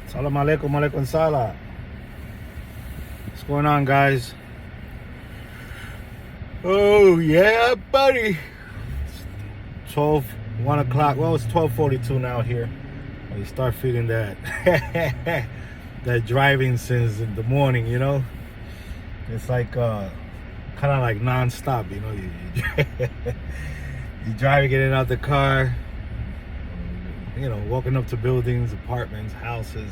Salam alaikum, alaikum salam. What's going on, guys? Oh, yeah, buddy. 1 o'clock. Well, it's 12:42 now here. You start feeling that that driving since in the morning, you know? It's like kind of like non-stop, you know? You driving, getting out the car, you know, walking up to buildings, apartments, houses,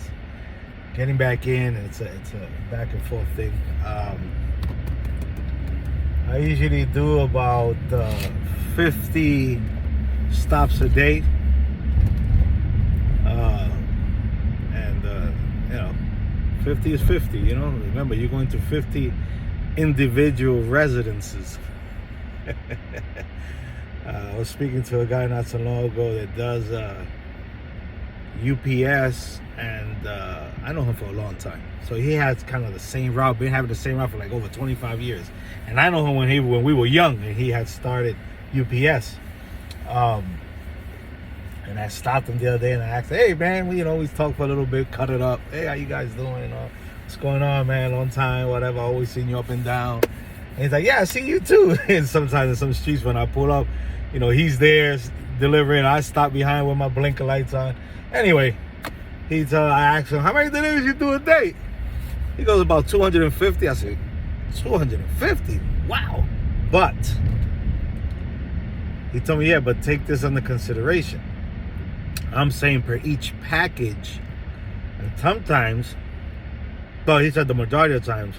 getting back in. It's a back and forth thing. I usually do about 50 stops a day, and you know, 50 is 50. You know, remember, you're going to 50 individual residences. I was speaking to a guy not so long ago that does UPS, and I know him for a long time. So he has kind of the same route, been having the same route for like over 25 years. And I know him when we were young, and he had started UPS. And I stopped him the other day and I asked, hey man, we talked for a little bit, cut it up. Hey, how you guys doing? What's going on, man? Long time, whatever. Always seen you up and down. And he's like, yeah, I see you too. And sometimes in some streets when I pull up, he's there delivering. I stop behind with my blinker lights on. Anyway, I asked him, how many deliveries you do a day? He goes, about 250. I said, 250? Wow. But he told me, yeah, but take this under consideration. I'm saying per each package, and sometimes, well, he said the majority of times,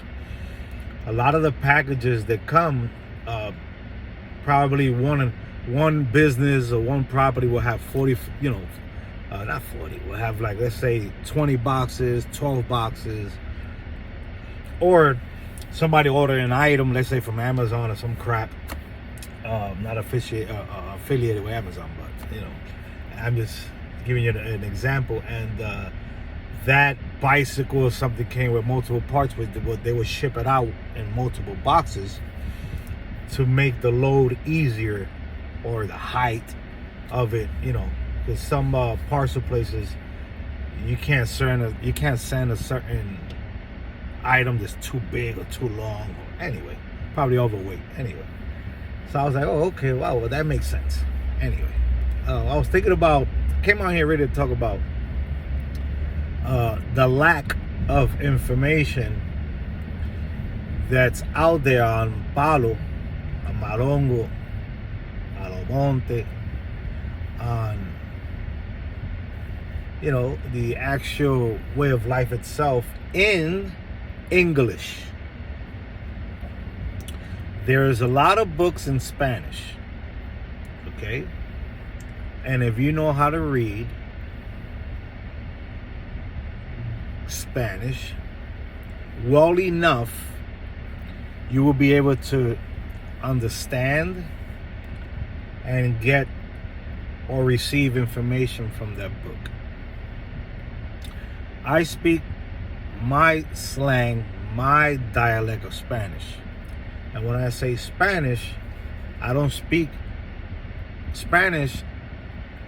a lot of the packages that come, probably one business or one property will have 40, not 40, will have like, let's say 20 boxes, 12 boxes, or somebody ordering an item, let's say from Amazon or some crap, not affiliated with Amazon, but I'm just giving you an example. And that bicycle or something came with multiple parts, they would ship it out in multiple boxes to make the load easier, or the height of it, because some parcel places you can't send a certain item that's too big or too long, or anyway, probably overweight anyway. So I was like, oh, okay, wow, well, that makes sense. Anyway, I was thinking about, came out here ready to talk about the lack of information that's out there on Palo Mayombe, Palo Monte, on the actual way of life itself in English. There's a lot of books in Spanish, okay? And if you know how to read Spanish well enough, you will be able to understand and get or receive information from that book. I speak my slang, my dialect of Spanish. And when I say Spanish, I don't speak Spanish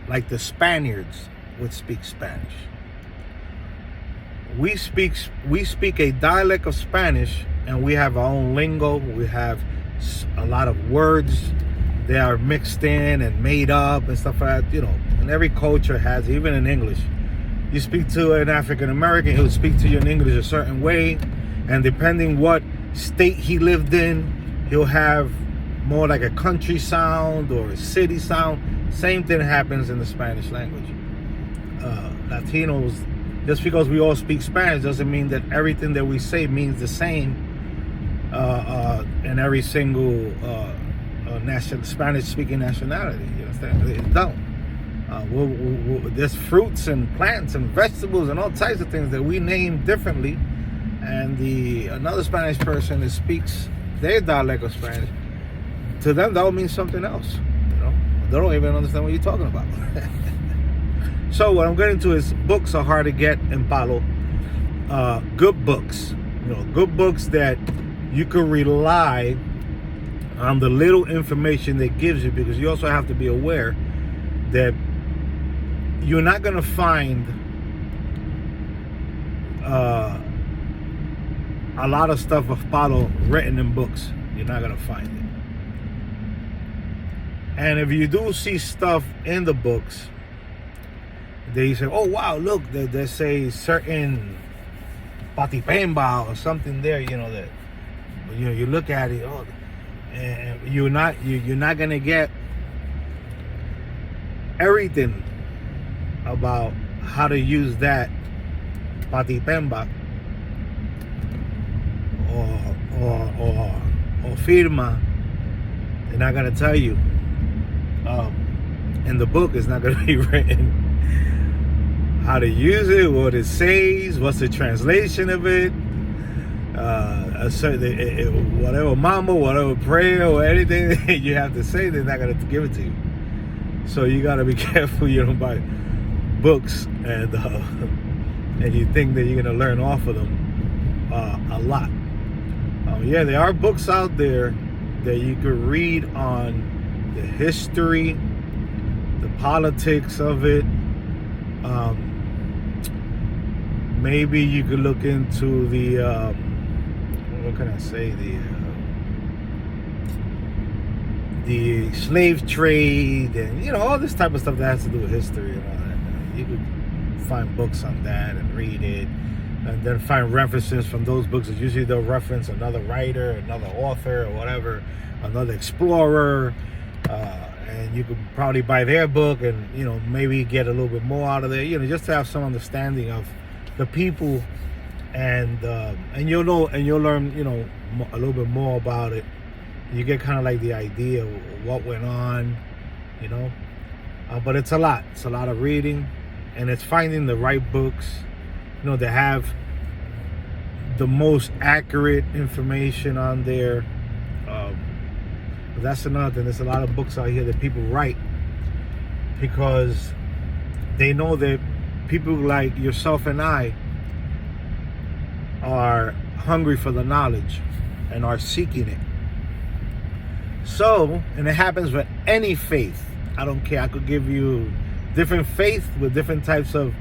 like the Spaniards would speak Spanish. We speak a dialect of Spanish, and we have our own lingo. We have a lot of words that are mixed in and made up and stuff like that, and every culture has, even in English. You speak to an African American, he'll speak to you in English a certain way, and depending what state he lived in, he'll have more like a country sound or a city sound. Same thing happens in the Spanish language. Latinos, just because we all speak Spanish doesn't mean that everything that we say means the same in every single Spanish-speaking nationality. You understand? It don't. There's fruits and plants and vegetables and all types of things that we name differently, and another Spanish person that speaks their dialect of Spanish, to them that will mean something else. They don't even understand what you're talking about. So what I'm getting to is, books are hard to get in Palo. Good books, good books that you can rely on the little information that gives you, because you also have to be aware that you're not going to find a lot of stuff of Palo written in books. You're not gonna find it. And if you do see stuff in the books, they say, "Oh wow, look, they say certain patipemba or something there." That you look at it. Oh, and you're not gonna get everything about how to use that patipemba or firma. They're not gonna tell you. In the book, it's not gonna be written how to use it, what it says, what's the translation of it, whatever mambo, whatever prayer or anything you have to say, they're not gonna give it to you. So you gotta be careful you don't buy books and you think that you're gonna learn off of them a lot. Yeah, there are books out there that you could read on the history, the politics of it. Maybe you could look into the what can I say, the slave trade, and all this type of stuff that has to do with history and all that. You could find books on that and read it, and then find references from those books. Usually they'll reference another writer, another author, or whatever, another explorer, and you could probably buy their book and maybe get a little bit more out of there, just to have some understanding of the people, and you'll learn a little bit more about it. You get kind of like the idea of what went on, but it's a lot of reading, and it's finding the right books that have the most accurate information on there. But that's another thing. There's a lot of books out here that people write because they know that people like yourself and I are hungry for the knowledge and are seeking it. So, and it happens with any faith. I don't care. I could give you different faith with different types of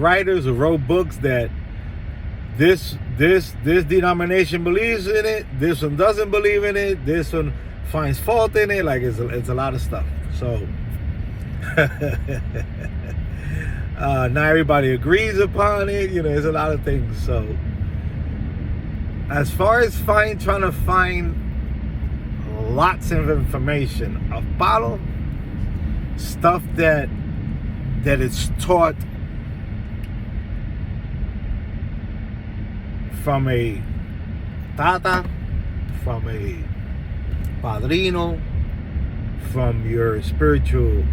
writers who wrote books that this denomination believes in it, this one doesn't believe in it, this one finds fault in it. Like it's a lot of stuff. So not everybody agrees upon it. There's a lot of things. So as far as trying to find lots of information of Palo, stuff that is taught from a tata, from a padrino, from your spiritual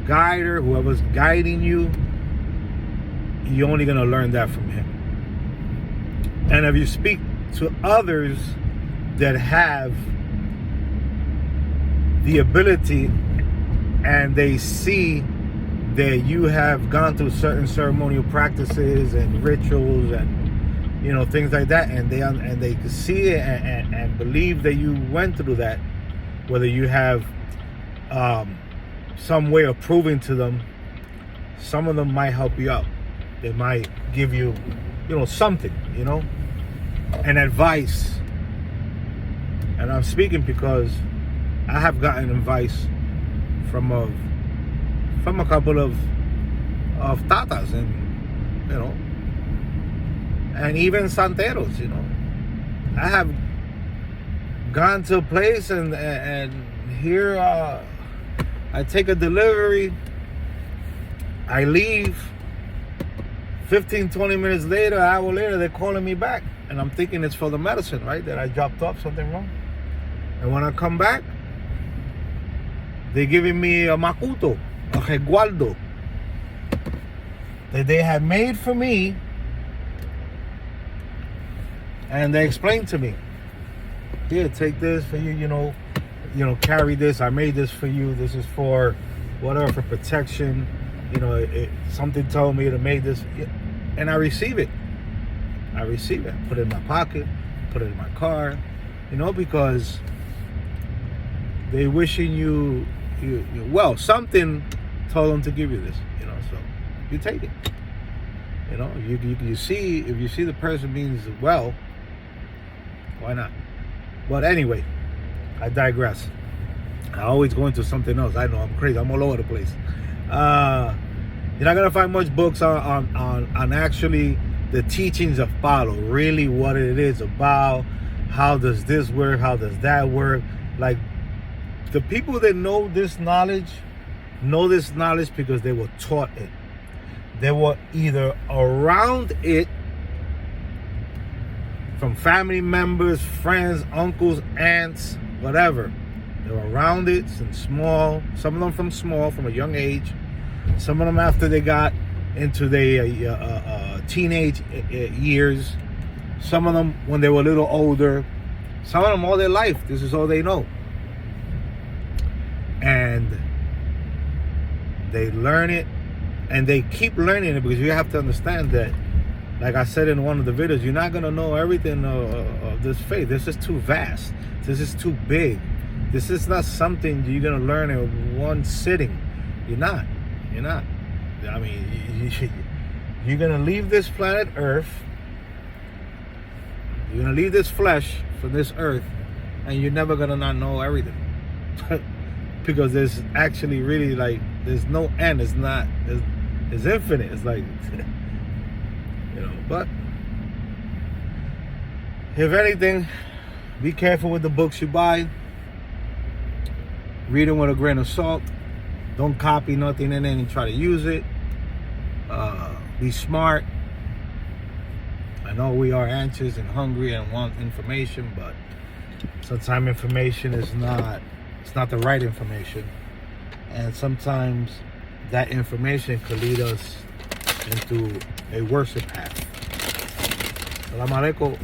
guider, whoever's guiding you, you're only going to learn that from him. And if you speak to others that have the ability and they see that you have gone through certain ceremonial practices and rituals and things like that, and they can see it and believe that you went through that, whether you have some way of proving to them, some of them might help you out. They might give you something, and advice. And I'm speaking because I have gotten advice from a couple of tatas, and and even santeros. I have gone to a place and here I take a delivery, I leave, 15-20 minutes later, an hour later, they're calling me back, and I'm thinking it's for the medicine, right, that I dropped off something wrong. And when I come back, they're giving me a macuto, a resguardo that they had made for me. And they explained to me, here, take this for you, carry this. I made this for you. This is for whatever, for protection. Something told me to make this. And I receive it. I put it in my pocket, put it in my car, because they wishing you well. Something told them to give you this, so you take it. You know, you see, if you see the person means well, why not? But anyway, I digress. I always go into something else. I know I'm crazy. I'm all over the place. You're not gonna find much books on actually the teachings of Palo, really what it is about. How does this work? How does that work? Like, the people that know this knowledge because they were taught it. They were either around it from family members, friends, uncles, aunts, whatever. They were around it since small. Some of them from a young age. Some of them after they got into their teenage years. Some of them when they were a little older. Some of them all their life. This is all they know. And they learn it, and they keep learning it, because you have to understand that, like I said in one of the videos, you're not going to know everything of this faith. This is too vast. This is too big. This is not something you're going to learn in one sitting. You're not. I mean, you're going to leave this planet Earth. You're going to leave this flesh from this earth, and you're never going to not know everything. Because there's actually really, like, there's no end. It's not, it's infinite. It's like, you know, but if anything, be careful with the books you buy. Read them with a grain of salt. Don't copy nothing in it and try to use it. Be smart. I know we are anxious and hungry and want information, but sometimes information is not, it's not the right information. And sometimes that information could lead us into a worse path. Salam alaikum.